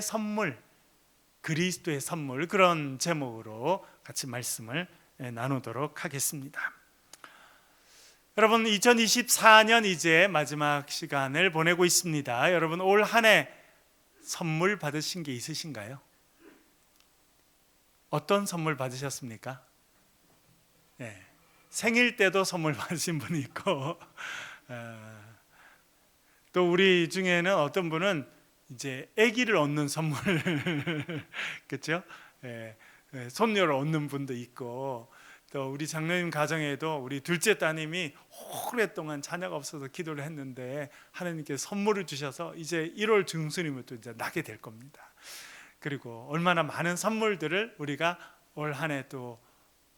선물, 그리스도의 선물, 그런 제목으로 같이 말씀을 나누도록 하겠습니다. 여러분, 2024년 이제 마지막 시간을 보내고 있습니다. 여러분, 올 한 해 선물 받으신 게 있으신가요? 어떤 선물 받으셨습니까? 네, 생일 때도 선물 받으신 분이 있고 또 우리 중에는 어떤 분은 이제 아기를 얻는 선물 그렇죠? 손녀를 얻는 분도 있고, 또 우리 장로님 가정에도 우리 둘째 따님이 오랫동안 자녀가 없어서 기도를 했는데 하나님께 선물을 주셔서 이제 1월 중순이면 이제 낳게 될 겁니다. 그리고 얼마나 많은 선물들을 우리가 올 한 해 또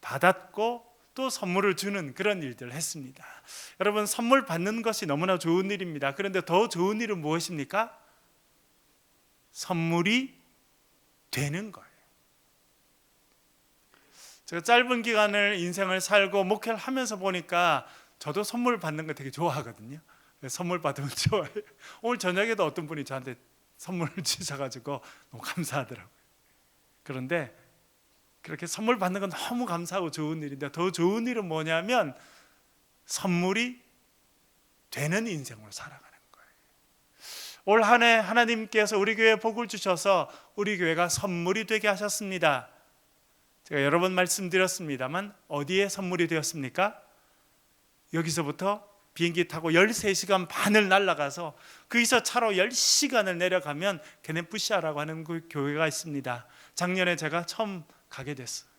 받았고 또 선물을 주는 그런 일들을 했습니다. 여러분, 선물 받는 것이 너무나 좋은 일입니다. 그런데 더 좋은 일은 무엇입니까? 선물이 되는 거예요. 제가 짧은 기간을 인생을 살고 목회를 하면서 보니까 저도 선물 받는 거 되게 좋아하거든요. 선물 받으면 좋아해요. 오늘 저녁에도 어떤 분이 저한테 선물을 주셔가지고 너무 감사하더라고요. 그런데 그렇게 선물 받는 건 너무 감사하고 좋은 일인데, 더 좋은 일은 뭐냐면 선물이 되는 인생으로 살아가는 거예요. 올 한 해 하나님께서 우리 교회에 복을 주셔서 우리 교회가 선물이 되게 하셨습니다. 제가 여러 번 말씀드렸습니다만 어디에 선물이 되었습니까? 여기서부터 비행기 타고 13시간 반을 날아가서 거기서 차로 10시간을 내려가면 게네푸시아라고 하는 그 교회가 있습니다. 작년에 제가 처음 가게 됐어요.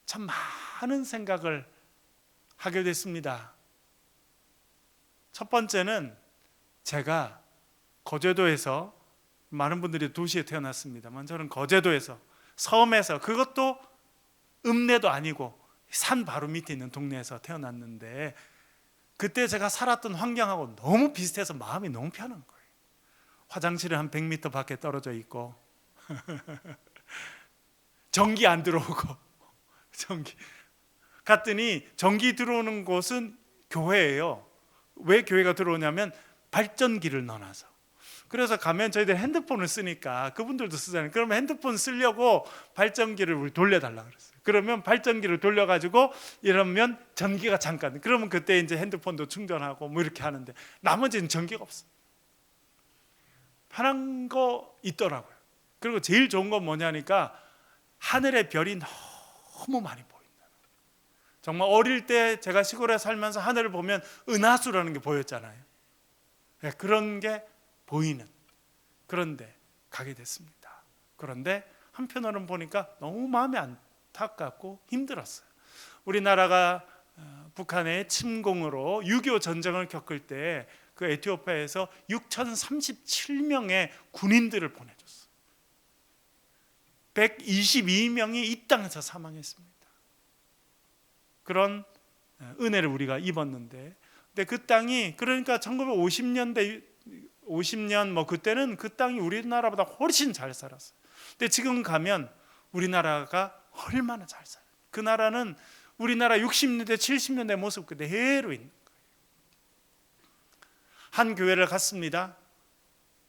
참 많은 생각을 하게 됐습니다. 첫 번째는 제가 거제도에서, 많은 분들이 도시에 태어났습니다만 저는 거제도에서, 섬에서, 그것도 읍내도 아니고 산 바로 밑에 있는 동네에서 태어났는데, 그때 제가 살았던 환경하고 너무 비슷해서 마음이 너무 편한 거예요. 화장실은 한 100m 밖에 떨어져 있고 전기 안 들어오고 전기 갔더니 전기 들어오는 곳은 교회예요. 왜 교회가 들어오냐면 발전기를 넣어놔서. 그래서 가면 저희들 핸드폰을 쓰니까 그분들도 쓰잖아요. 그러면 핸드폰 쓰려고 발전기를 우리 돌려달라고 그랬어요. 그러면 발전기를 돌려가지고 이러면 전기가 잠깐, 그러면 그때 이제 핸드폰도 충전하고 뭐 이렇게 하는데 나머지는 전기가 없어요. 편한 거 있더라고요. 그리고 제일 좋은 건 뭐냐니까 하늘의 별이 너무 많이 보인다. 정말 어릴 때 제가 시골에 살면서 하늘을 보면 은하수라는 게 보였잖아요. 그런 게 보이는, 그런데 가게 됐습니다. 그런데 한편으로는 보니까 너무 마음이 안타깝고 힘들었어요. 우리나라가 북한의 침공으로 6.25 전쟁을 겪을 때 그 에티오피아에서 6,037명의 군인들을 보내줬어요. 122명이 이 땅에서 사망했습니다. 그런 은혜를 우리가 입었는데, 근데 그 땅이, 그러니까 1950년대 50년 뭐 그때는 그 땅이 우리나라보다 훨씬 잘 살았어요. 근데 지금 가면 우리나라가 얼마나 잘 살아요. 그 나라는 우리나라 60년대 70년대 모습 그대로 있는 거예요. 한 교회를 갔습니다.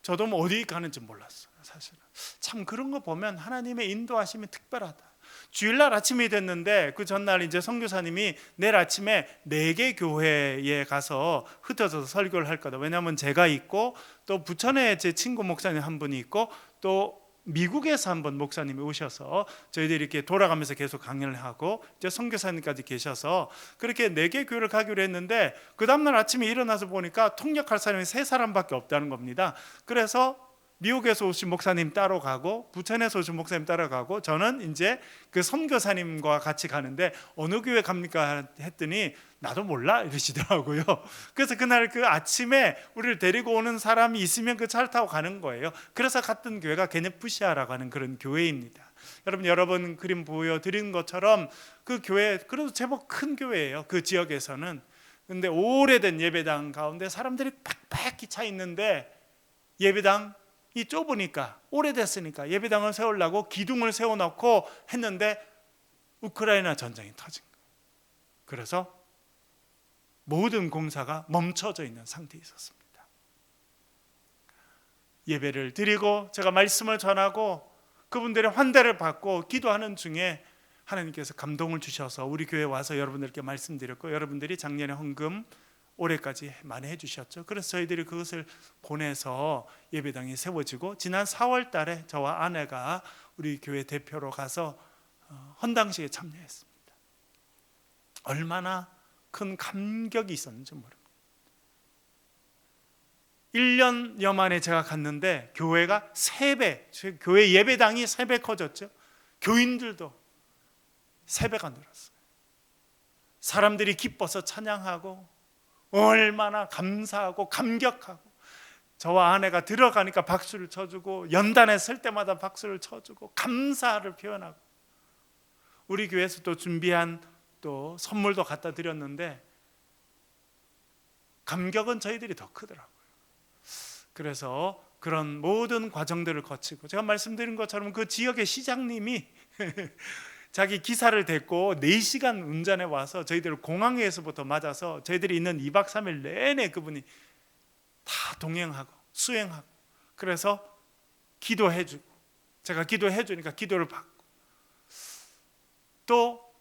저도 뭐 어디 가는지 몰랐어요. 사실은 참 그런 거 보면 하나님의 인도하심이 특별하다. 주일날 아침이 됐는데 그 전날 이제 선교사님이 내일 아침에 4개 교회에 가서 흩어져서 설교를 할 거다. 왜냐하면 제가 있고 또 부천에 제 친구 목사님 한 분이 있고 또 미국에서 한번 목사님이 오셔서 저희들이 이렇게 돌아가면서 계속 강연을 하고 이제 선교사님까지 계셔서 그렇게 4개 교회를 가기로 했는데, 그 다음날 아침에 일어나서 보니까 통역할 사람이 3사람밖에 없다는 겁니다. 그래서 미국에서 오신 목사님 따로 가고 부천에서 오신 목사님 따로 가고 저는 이제 그 선교사님과 같이 가는데 어느 교회 갑니까 했더니 나도 몰라 이러시더라고요. 그래서 그날 그 아침에 우리를 데리고 오는 사람이 있으면 그 차를 타고 가는 거예요. 그래서 갔던 교회가 게네푸시아라고 하는 그런 교회입니다. 여러분 그림 보여드린 것처럼 그 교회 그래도 제법 큰 교회예요. 그 지역에서는. 근데 오래된 예배당 가운데 사람들이 빽빽히 차 있는데 예배당 이 좁으니까, 오래됐으니까 예배당을 세우려고 기둥을 세워놓고 했는데 우크라이나 전쟁이 터진 거예요. 그래서 모든 공사가 멈춰져 있는 상태에 있었습니다. 예배를 드리고 제가 말씀을 전하고 그분들의 환대를 받고 기도하는 중에 하나님께서 감동을 주셔서 우리 교회에 와서 여러분들께 말씀드렸고, 여러분들이 작년에 헌금 올해까지 많이 해주셨죠. 그래서 저희들이 그것을 보내서 예배당이 세워지고, 지난 4월 달에 저와 아내가 우리 교회 대표로 가서 헌당식에 참여했습니다. 얼마나 큰 감격이 있었는지 모릅니다. 1년여 만에 제가 갔는데 교회가 3배, 교회 예배당이 3배 커졌죠. 교인들도 3배가 늘었어요. 사람들이 기뻐서 찬양하고 얼마나 감사하고 감격하고, 저와 아내가 들어가니까 박수를 쳐주고, 연단에 설 때마다 박수를 쳐주고 감사를 표현하고, 우리 교회에서 또 준비한 또 선물도 갖다 드렸는데 감격은 저희들이 더 크더라고요. 그래서 그런 모든 과정들을 거치고, 제가 말씀드린 것처럼 그 지역의 시장님이 자기 기사를 댔고 4시간 운전해 와서 저희들을 공항에서부터 맞아서 저희들이 있는 2박 3일 내내 그분이 다 동행하고 수행하고, 그래서 기도해 주고, 제가 기도해 주니까 기도를 받고, 또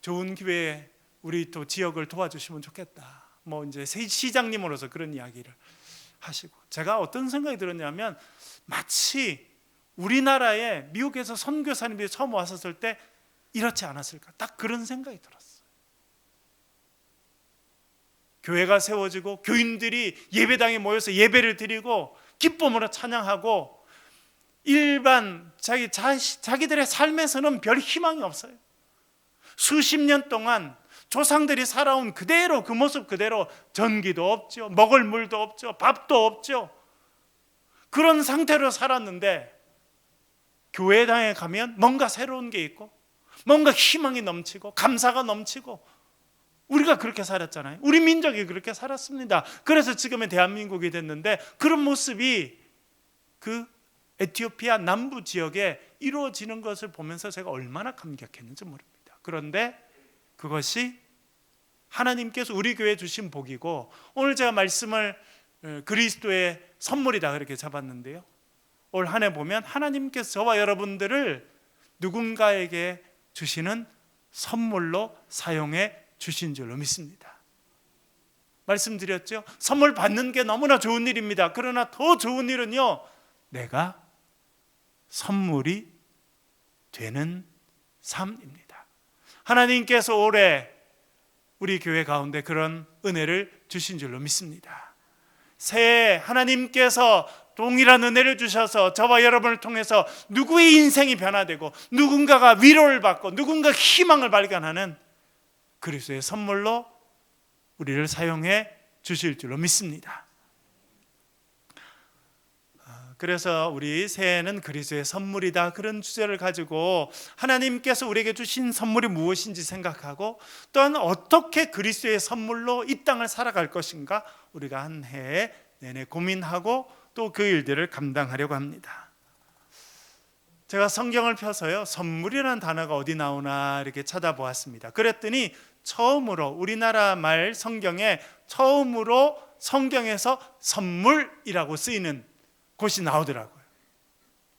좋은 기회에 우리 또 지역을 도와주시면 좋겠다, 뭐 이제 시장님으로서 그런 이야기를 하시고, 제가 어떤 생각이 들었냐면 마치 우리나라에 미국에서 선교사님들이 처음 왔었을 때 이렇지 않았을까, 딱 그런 생각이 들었어요. 교회가 세워지고 교인들이 예배당에 모여서 예배를 드리고 기쁨으로 찬양하고, 일반 자기들의 삶에서는 별 희망이 없어요. 수십 년 동안 조상들이 살아온 그대로, 그 모습 그대로, 전기도 없죠, 먹을 물도 없죠, 밥도 없죠. 그런 상태로 살았는데 교회당에 가면 뭔가 새로운 게 있고, 뭔가 희망이 넘치고 감사가 넘치고, 우리가 그렇게 살았잖아요. 우리 민족이 그렇게 살았습니다. 그래서 지금의 대한민국이 됐는데, 그런 모습이 그 에티오피아 남부 지역에 이루어지는 것을 보면서 제가 얼마나 감격했는지 모릅니다. 그런데 그것이 하나님께서 우리 교회에 주신 복이고, 오늘 제가 말씀을 그리스도의 선물이다 그렇게 잡았는데요, 올 한 해 보면 하나님께서 저와 여러분들을 누군가에게 주시는 선물로 사용해 주신 줄로 믿습니다. 말씀드렸죠? 선물 받는 게 너무나 좋은 일입니다. 그러나 더 좋은 일은요, 내가 선물이 되는 삶입니다. 하나님께서 올해 우리 교회 가운데 그런 은혜를 주신 줄로 믿습니다. 새해 하나님께서 동일한 은혜를 주셔서 저와 여러분을 통해서 누구의 인생이 변화되고, 누군가가 위로를 받고, 누군가 희망을 발견하는 그리스도의 선물로 우리를 사용해 주실 줄로 믿습니다. 그래서 우리 새해는 그리스도의 선물이다, 그런 주제를 가지고 하나님께서 우리에게 주신 선물이 무엇인지 생각하고, 또한 어떻게 그리스도의 선물로 이 땅을 살아갈 것인가 우리가 한 해 내내 고민하고 또 그 일들을 감당하려고 합니다. 제가 성경을 펴서요, 선물이라는 단어가 어디 나오나 이렇게 찾아보았습니다. 그랬더니 처음으로 우리나라 말 성경에 처음으로 성경에서 선물이라고 쓰이는 곳이 나오더라고요.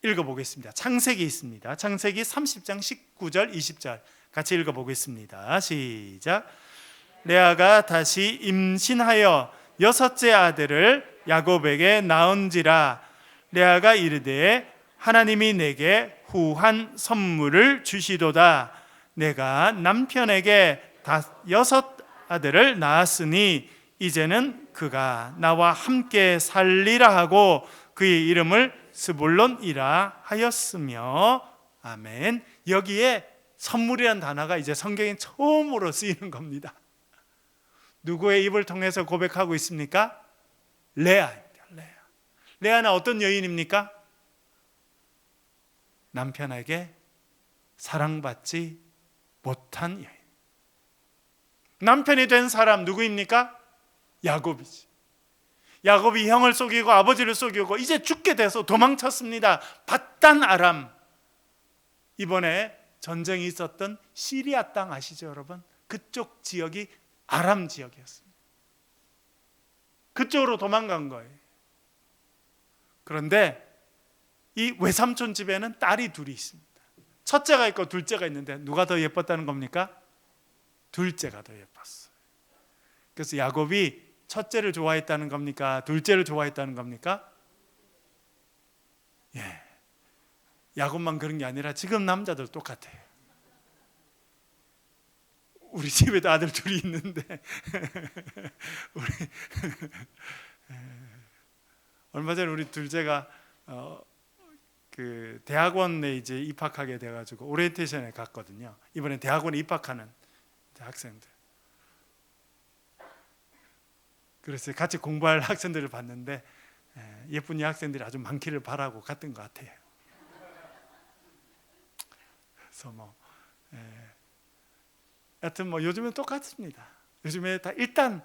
읽어보겠습니다. 창세기 있습니다. 창세기 30장 19절 20절 같이 읽어보겠습니다. 시작. 레아가 다시 임신하여 6째 아들을 야곱에게 낳은지라. 레아가 이르되 하나님이 내게 후한 선물을 주시도다. 내가 남편에게 6 아들을 낳았으니 이제는 그가 나와 함께 살리라 하고 그의 이름을 스불론이라 하였으며. 아멘. 여기에 선물이라는 단어가 이제 성경에 처음으로 쓰이는 겁니다. 누구의 입을 통해서 고백하고 있습니까? 레아입니다. 레아는 어떤 여인입니까? 남편에게 사랑받지 못한 여인. 남편이 된 사람 누구입니까? 야곱이지. 야곱이 형을 속이고 아버지를 속이고 이제 죽게 돼서 도망쳤습니다. 밧단 아람. 이번에 전쟁이 있었던 시리아 땅 아시죠, 여러분? 그쪽 지역이 아람 지역이었습니다. 그쪽으로 도망간 거예요. 그런데 이 외삼촌 집에는 딸이 둘이 있습니다. 첫째가 있고 둘째가 있는데 누가 더 예뻤다는 겁니까? 둘째가 더 예뻤어요. 그래서 야곱이 첫째를 좋아했다는 겁니까? 둘째를 좋아했다는 겁니까? 예. 야곱만 그런 게 아니라 지금 남자들 똑같아요. 우리 집에도 아들 둘이 있는데 우리 얼마 전에 우리 둘째가 그 대학원에 이제 입학하게 돼가지고 오리엔테이션에 갔거든요. 이번에 대학원에 입학하는 학생들. 그래서 같이 공부할 학생들을 봤는데 예쁜 여학생들이 아주 많기를 바라고 갔던 것 같아요. 그래서 하여튼 요즘은 똑같습니다. 요즘에 다 일단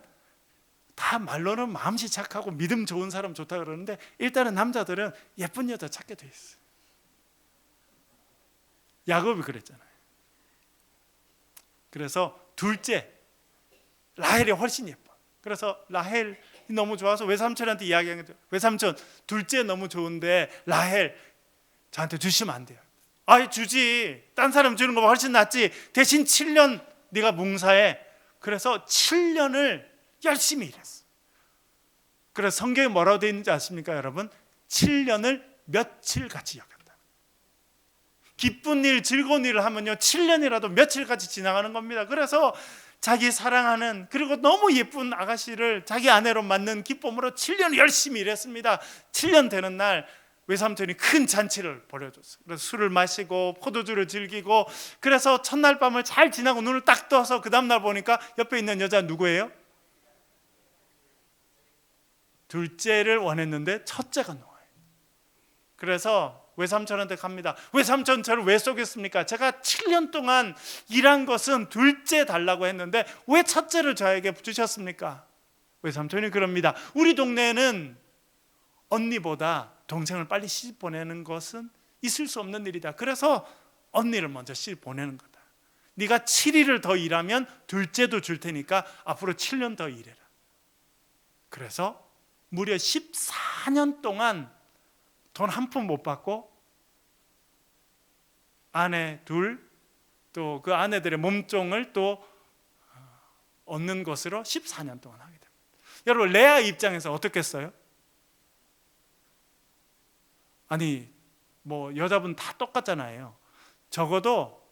다 말로는 마음씨 착하고 믿음 좋은 사람 좋다 그러는데 일단은 남자들은 예쁜 여자 찾게 돼 있어요. 야곱이 그랬잖아요. 그래서 둘째 라헬이 훨씬 예뻐. 그래서 라헬이 너무 좋아서 외삼촌한테 이야기한 거죠. 외삼촌 둘째 너무 좋은데 라헬 저한테 주시면 안 돼요. 아이 주지. 딴 사람 주는 거 훨씬 낫지. 대신 7년 네가 뭉사해. 그래서 7년을 열심히 일했어. 그래서 성경에 뭐라고 되어 있는지 아십니까 여러분? 7년을 며칠같이 여겼다. 기쁜 일 즐거운 일을 하면요 7년이라도 며칠같이 지나가는 겁니다. 그래서 자기 사랑하는 그리고 너무 예쁜 아가씨를 자기 아내로 맞는 기쁨으로 7년 열심히 일했습니다. 7년 되는 날 외삼촌이 큰 잔치를 벌여줬어요. 그래서 술을 마시고 포도주를 즐기고 그래서 첫날 밤을 잘 지나고 눈을 딱 떠서 그 다음날 보니까 옆에 있는 여자 누구예요? 둘째를 원했는데 첫째가 나와요. 그래서 외삼촌한테 갑니다. 외삼촌 저를 왜 속였습니까? 제가 7년 동안 일한 것은 둘째 달라고 했는데 왜 첫째를 저에게 주셨습니까? 외삼촌이 그럽니다. 우리 동네에는 언니보다 동생을 빨리 시집 보내는 것은 있을 수 없는 일이다. 그래서 언니를 먼저 시집 보내는 거다. 네가 7일을 더 일하면 둘째도 줄 테니까 앞으로 7년 더 일해라. 그래서 무려 14년 동안 돈 한 푼 못 받고 아내 둘 또 그 아내들의 몸종을 또 얻는 것으로 14년 동안 하게 됩니다. 여러분 레아 입장에서 어떻겠어요? 아니 여자분 다 똑같잖아요. 적어도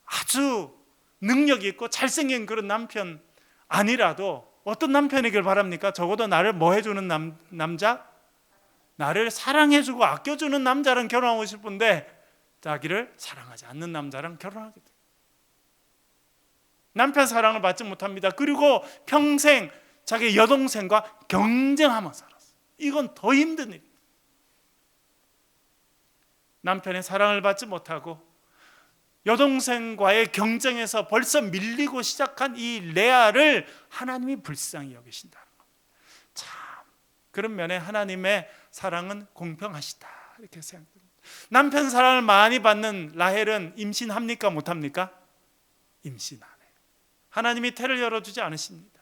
아주 능력 있고 잘생긴 그런 남편 아니라도 어떤 남편이길 바랍니까? 적어도 나를 뭐 해주는 남자? 나를 사랑해주고 아껴주는 남자랑 결혼하고 싶은데 자기를 사랑하지 않는 남자랑 결혼하게 돼요. 남편 사랑을 받지 못합니다. 그리고 평생 자기 여동생과 경쟁하면서 살았어요. 이건 더 힘든 일입니다. 남편의 사랑을 받지 못하고 여동생과의 경쟁에서 벌써 밀리고 시작한 이 레아를 하나님이 불쌍히 여기신다는 겁니다. 참 그런 면에 하나님의 사랑은 공평하시다 이렇게 생각합니다. 남편 사랑을 많이 받는 라헬은 임신합니까 못합니까? 임신하네요. 하나님이 태를 열어주지 않으십니다.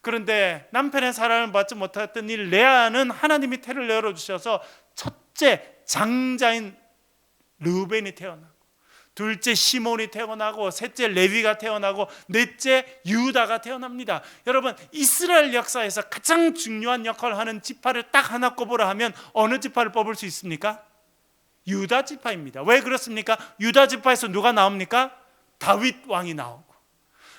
그런데 남편의 사랑을 받지 못했던 이 레아는 하나님이 태를 열어주셔서 첫째 장자인 르우벤이 태어나고 둘째 시몬이 태어나고 셋째 레위가 태어나고 넷째 유다가 태어납니다. 여러분 이스라엘 역사에서 가장 중요한 역할을 하는 지파를 딱 하나 꼽으라 하면 어느 지파를 뽑을 수 있습니까? 유다 지파입니다. 왜 그렇습니까? 유다 지파에서 누가 나옵니까? 다윗 왕이 나오고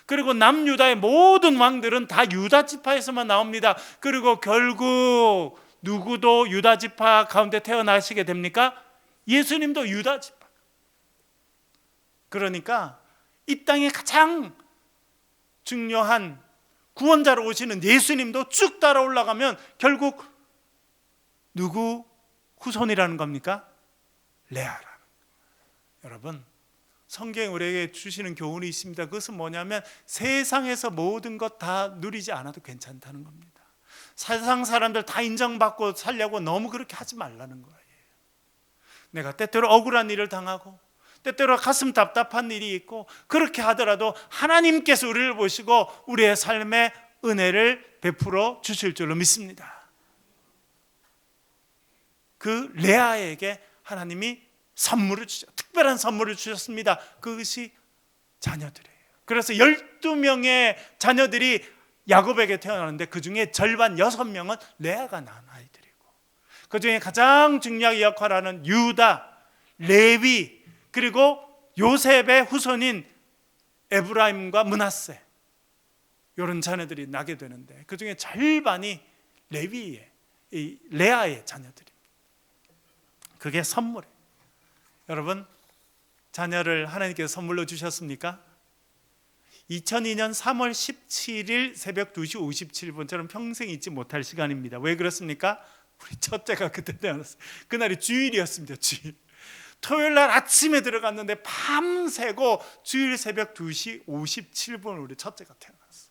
그리고 남유다의 모든 왕들은 다 유다 지파에서만 나옵니다. 그리고 결국 누구도 유다 지파 가운데 태어나시게 됩니까? 예수님도 유다 지파. 그러니까 이 땅에 가장 중요한 구원자로 오시는 예수님도 쭉 따라 올라가면 결국 누구 후손이라는 겁니까? 레아라는. 여러분 성경이 우리에게 주시는 교훈이 있습니다. 그것은 뭐냐면 세상에서 모든 것 다 누리지 않아도 괜찮다는 겁니다. 세상 사람들 다 인정받고 살려고 너무 그렇게 하지 말라는 거예요. 내가 때때로 억울한 일을 당하고 때때로 가슴 답답한 일이 있고 그렇게 하더라도 하나님께서 우리를 보시고 우리의 삶에 은혜를 베풀어 주실 줄로 믿습니다. 그 레아에게 하나님이 선물을 주셨, 특별한 선물을 주셨습니다. 그것이 자녀들이에요. 그래서 12명의 자녀들이 야곱에게 태어나는데 그 중에 절반 6명은 레아가 낳은 아이들이고, 그 중에 가장 중요하게 역할하는 유다, 레위, 그리고 요셉의 후손인 에브라임과 므낫세, 이런 자녀들이 나게 되는데 그 중에 절반이 레위의, 이 레아의 자녀들입니다. 그게 선물이에요. 여러분, 자녀를 하나님께서 선물로 주셨습니까? 2002년 3월 17일 새벽 2시 57분, 저는 평생 잊지 못할 시간입니다. 왜 그렇습니까? 우리 첫째가 그때 태어났어요. 그날이 주일이었습니다. 주일. 토요일 날 아침에 들어갔는데 밤새고 주일 새벽 2시 57분 우리 첫째가 태어났어요.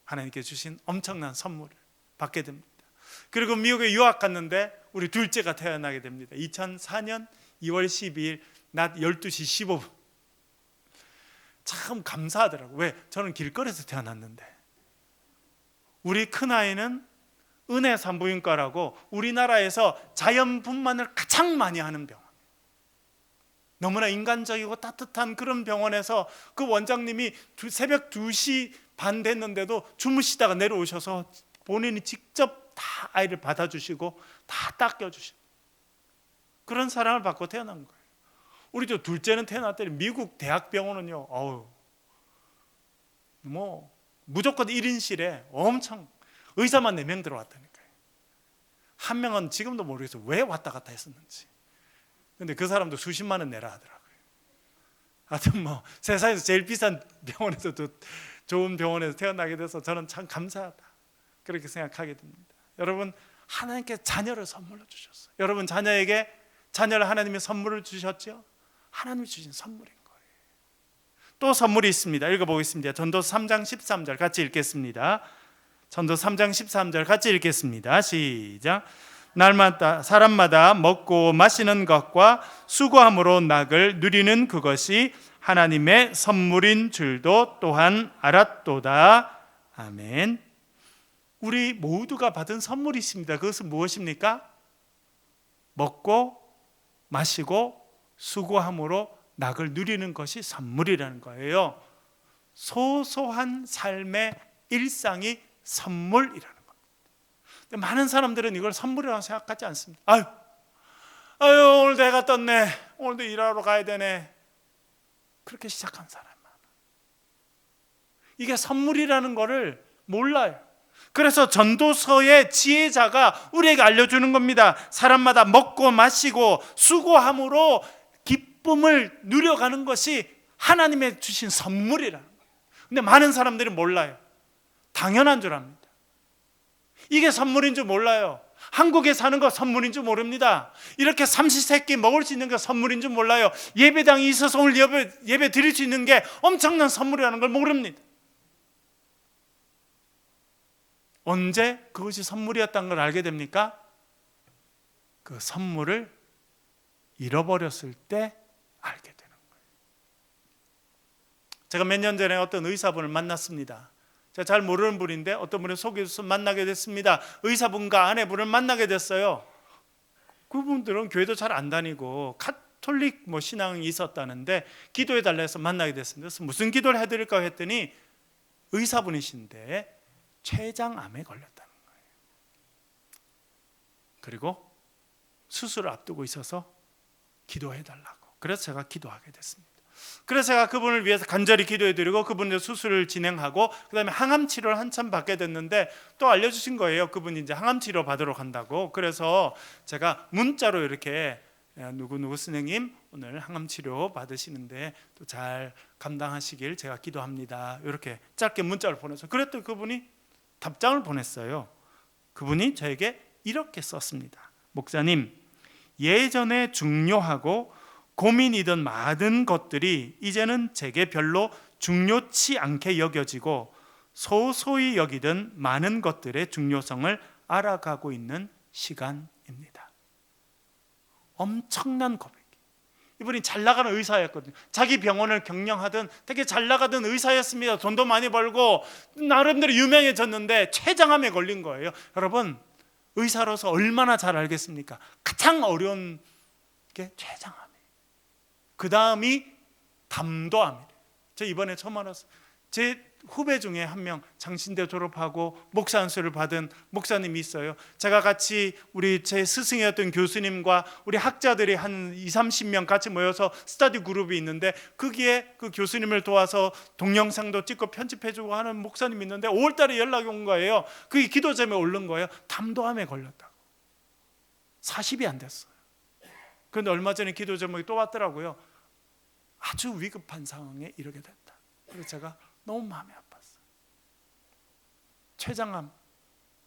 하나님께 주신 엄청난 선물을 받게 됩니다. 그리고 미국에 유학 갔는데 우리 둘째가 태어나게 됩니다. 2004년 2월 12일 낮 12시 15분. 참 감사하더라고요. 왜? 저는 길거리에서 태어났는데, 우리 큰아이는 은혜 산부인과라고 우리나라에서 자연분만을 가장 많이 하는 병원, 너무나 인간적이고 따뜻한 그런 병원에서 그 원장님이 새벽 2시 반 됐는데도 주무시다가 내려오셔서 본인이 직접 다 아이를 받아주시고 다 닦여주시고, 그런 사랑을 받고 태어난 거예요. 우리 저 둘째는 태어났더니 미국 대학병원은요, 무조건 1인실에 엄청 의사만 4명 들어왔다니까요. 한 명은 지금도 모르겠어요. 왜 왔다 갔다 했었는지. 근데 그 사람도 수십만 원 내라 하더라고요. 하여튼 세상에서 제일 비싼 병원에서도 좋은 병원에서 태어나게 돼서 저는 참 감사하다, 그렇게 생각하게 됩니다. 여러분, 하나님께 자녀를 선물로 주셨어요. 여러분 자녀에게 자녀를 하나님이 선물을 주셨죠? 하나님이 주신 선물인 거예요. 또 선물이 있습니다. 읽어보겠습니다. 전도서 3장 13절 같이 읽겠습니다. 전도서 3장 13절 같이 읽겠습니다. 시작. 날마다 사람마다 먹고 마시는 것과 수고함으로 낙을 누리는 그것이 하나님의 선물인 줄도 또한 알았도다. 아멘. 우리 모두가 받은 선물이 있습니다. 그것은 무엇입니까? 먹고 마시고 수고함으로 낙을 누리는 것이 선물이라는 거예요. 소소한 삶의 일상이 선물이라는 겁니다. 근데 많은 사람들은 이걸 선물이라고 생각하지 않습니다. 아유 오늘 내가 떴네, 오늘도 일하러 가야 되네, 그렇게 시작한 사람 많아. 이게 선물이라는 거를 몰라요. 그래서 전도서의 지혜자가 우리에게 알려주는 겁니다. 사람마다 먹고 마시고 수고함으로 기쁨을 누려가는 것이 하나님의 주신 선물이라는 거예요. 근데 많은 사람들이 몰라요. 당연한 줄 압니다. 이게 선물인 줄 몰라요. 한국에 사는 거 선물인 줄 모릅니다. 이렇게 삼시세끼 먹을 수 있는 게 선물인 줄 몰라요. 예배당이 있어서 오늘 예배 드릴 수 있는 게 엄청난 선물이라는 걸 모릅니다. 언제 그것이 선물이었다는 걸 알게 됩니까? 그 선물을 잃어버렸을 때 알게 되는 거예요. 제가 몇 년 전에 어떤 의사분을 만났습니다. 제가 잘 모르는 분인데 어떤 분이 소개해서 만나게 됐습니다. 의사분과 아내분을 만나게 됐어요. 그분들은 교회도 잘 안 다니고 가톨릭 신앙이 있었다는데 기도해달라 해서 만나게 됐습니다. 그래서 무슨 기도를 해드릴까 했더니 의사분이신데 췌장암에 걸렸다는 거예요. 그리고 수술을 앞두고 있어서 기도해달라고. 그래서 제가 기도하게 됐습니다. 그래서 제가 그분을 위해서 간절히 기도해드리고 그분의 수술을 진행하고 그 다음에 항암 치료를 한참 받게 됐는데 또 알려주신 거예요. 그분이 이제 항암 치료 받으러 간다고. 그래서 제가 문자로 이렇게 누구 선생님 오늘 항암 치료 받으시는데 또 잘 감당하시길 제가 기도합니다, 이렇게 짧게 문자를 보내서 그랬더니 그분이 답장을 보냈어요. 그분이 저에게 이렇게 썼습니다. 목사님, 예전에 중요하고 고민이던 많은 것들이 이제는 제게 별로 중요치 않게 여겨지고 소소히 여기던 많은 것들의 중요성을 알아가고 있는 시간입니다. 엄청난 고백. 이분이 잘 나가는 의사였거든요. 자기 병원을 경영하던 되게 잘 나가던 의사였습니다. 돈도 많이 벌고 나름대로 유명해졌는데 췌장암에 걸린 거예요. 여러분, 의사로서 얼마나 잘 알겠습니까? 가장 어려운 게 췌장암이에요. 그 다음이 담도암이에요. 저 이번에 처음 알았어요. 제 후배 중에 한 명 장신대 졸업하고 목사 안수를 받은 목사님이 있어요. 제가 같이 우리 제 스승이었던 교수님과 우리 학자들이 한 20-30명 같이 모여서 스터디 그룹이 있는데 거기에 그 교수님을 도와서 동영상도 찍고 편집해주고 하는 목사님이 있는데 5월달에 연락이 온 거예요. 그게 기도점에 오른 거예요. 담도암에 걸렸다고. 40이 안 됐어요. 그런데 얼마 전에 기도 제목이 또 왔더라고요. 아주 위급한 상황에 이르게 됐다. 그래서 제가 너무 마음이 아팠어요. 췌장암,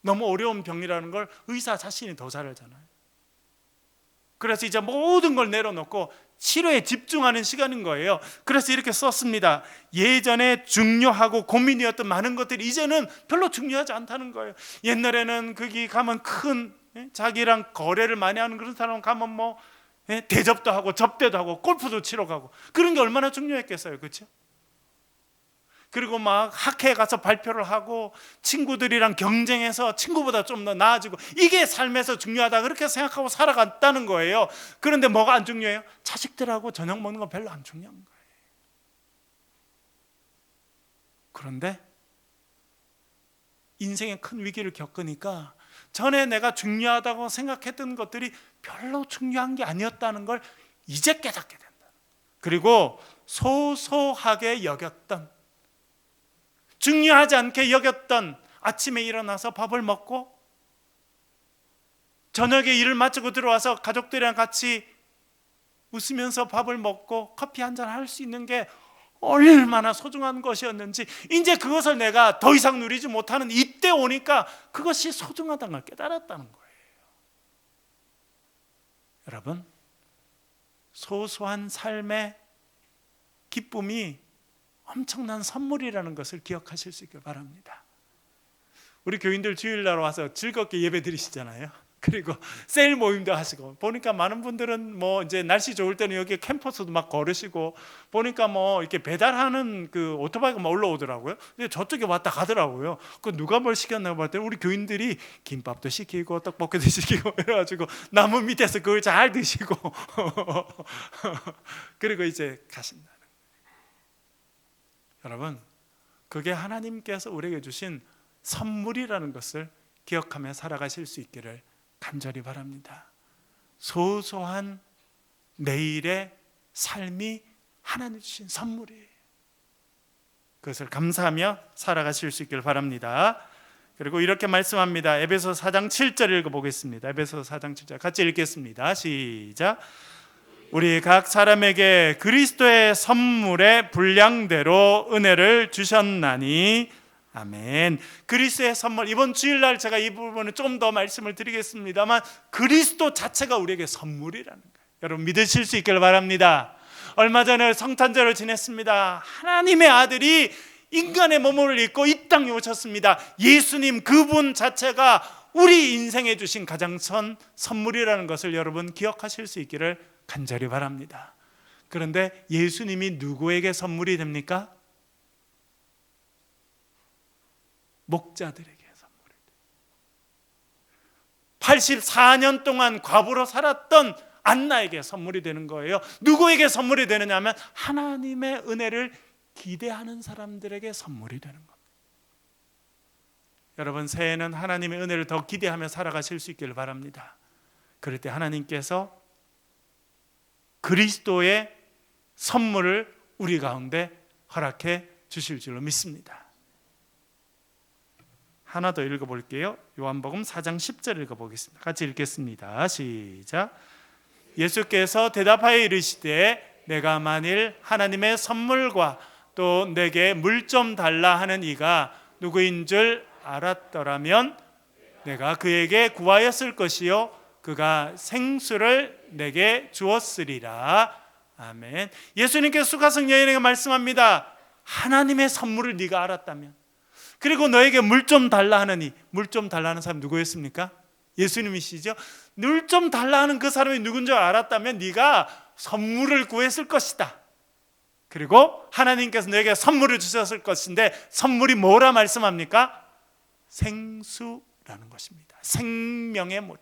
너무 어려운 병이라는 걸 의사 자신이 더 잘 알잖아요. 그래서 이제 모든 걸 내려놓고 치료에 집중하는 시간인 거예요. 그래서 이렇게 썼습니다. 예전에 중요하고 고민이었던 많은 것들이 이제는 별로 중요하지 않다는 거예요. 옛날에는 거기 가면 큰 자기랑 거래를 많이 하는 그런 사람 가면 뭐 대접도 하고 접대도 하고 골프도 치러 가고 그런 게 얼마나 중요했겠어요. 그렇죠? 그리고 막 학회에 가서 발표를 하고 친구들이랑 경쟁해서 친구보다 좀 더 나아지고 이게 삶에서 중요하다 그렇게 생각하고 살아갔다는 거예요. 그런데 뭐가 안 중요해요? 자식들하고 저녁 먹는 거 별로 안 중요한 거예요. 그런데 인생의 큰 위기를 겪으니까 전에 내가 중요하다고 생각했던 것들이 별로 중요한 게 아니었다는 걸 이제 깨닫게 된다. 그리고 소소하게 여겼던, 중요하지 않게 여겼던 아침에 일어나서 밥을 먹고 저녁에 일을 마치고 들어와서 가족들이랑 같이 웃으면서 밥을 먹고 커피 한잔 할 수 있는 게 얼마나 소중한 것이었는지 이제 그것을 내가 더 이상 누리지 못하는 이때 오니까 그것이 소중하다는 걸 깨달았다는 거예요. 여러분, 소소한 삶의 기쁨이 엄청난 선물이라는 것을 기억하실 수 있길 바랍니다. 우리 교인들 주일날 와서 즐겁게 예배 드리시잖아요. 그리고 세일 모임도 하시고 보니까 많은 분들은 뭐 이제 날씨 좋을 때는 여기 캠퍼스도 막 걸으시고 보니까 뭐 이렇게 배달하는 그 오토바이가 막 올라오더라고요. 근데 저쪽에 왔다 가더라고요. 그 누가 뭘 시켰나 봤더니 우리 교인들이 김밥도 시키고 떡볶이도 시키고 이래가지고 나무 밑에서 그걸 잘 드시고 그리고 이제 가신다는 거예요. 여러분, 그게 하나님께서 우리에게 주신 선물이라는 것을 기억하며 살아가실 수 있기를 간절히 바랍니다. 소소한 내일의 삶이 하나님 주신 선물이에요. 그것을 감사하며 살아가실 수 있기를 바랍니다. 그리고 이렇게 말씀합니다. 에베소 4장 7절 읽어보겠습니다. 에베소 4장 7절 같이 읽겠습니다. 시작. 우리 각 사람에게 그리스도의 선물의 분량대로 은혜를 주셨나니 아멘. 그리스도의 선물, 이번 주일날 제가 이 부분을 좀 더 말씀을 드리겠습니다만 그리스도 자체가 우리에게 선물이라는 거예요. 여러분 믿으실 수 있기를 바랍니다. 얼마 전에 성탄절을 지냈습니다. 하나님의 아들이 인간의 몸을 입고 이 땅에 오셨습니다. 예수님 그분 자체가 우리 인생에 주신 가장 선물이라는 것을 여러분 기억하실 수 있기를 간절히 바랍니다. 그런데 예수님이 누구에게 선물이 됩니까? 목자들에게 선물이 돼요. 84년 동안 과부로 살았던 안나에게 선물이 되는 거예요. 누구에게 선물이 되느냐 하면 하나님의 은혜를 기대하는 사람들에게 선물이 되는 겁니다. 여러분 새해에는 하나님의 은혜를 더 기대하며 살아가실 수 있기를 바랍니다. 그럴 때 하나님께서 그리스도의 선물을 우리 가운데 허락해 주실 줄로 믿습니다. 하나 더 읽어볼게요. 요한복음 4장 10절 읽어보겠습니다. 같이 읽겠습니다. 시작. 예수께서 대답하여 이르시되 내가 만일 하나님의 선물과 또 내게 물 좀 달라 하는 이가 누구인 줄 알았더라면 내가 그에게 구하였을 것이요 그가 생수를 내게 주었으리라. 아멘. 예수님께서 수가성 여인에게 말씀합니다. 하나님의 선물을 네가 알았다면, 그리고 너에게 물 좀 달라 하느니, 물 좀 달라 하는 사람 누구였습니까? 예수님이시죠. 물 좀 달라 하는 그 사람이 누군지 알았다면 네가 선물을 구했을 것이다. 그리고 하나님께서 너에게 선물을 주셨을 것인데 선물이 뭐라 말씀합니까? 생수라 물이라는 것입니다. 생명의 물.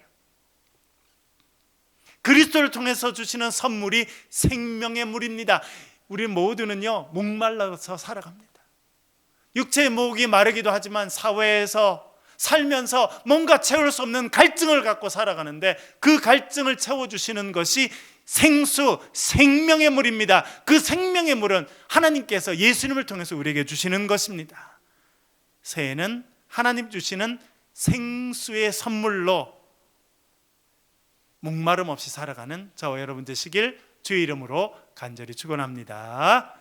그리스도를 통해서 주시는 선물이 생명의 물입니다. 우리 모두는요, 목말라서 살아갑니다. 육체의 목이 마르기도 하지만 사회에서 살면서 뭔가 채울 수 없는 갈증을 갖고 살아가는데, 그 갈증을 채워주시는 것이 생수, 생명의 물입니다. 그 생명의 물은 하나님께서 예수님을 통해서 우리에게 주시는 것입니다. 새해는 하나님 주시는 생수의 선물로 목마름 없이 살아가는 저와 여러분 되시길 주의 이름으로 간절히 축원합니다.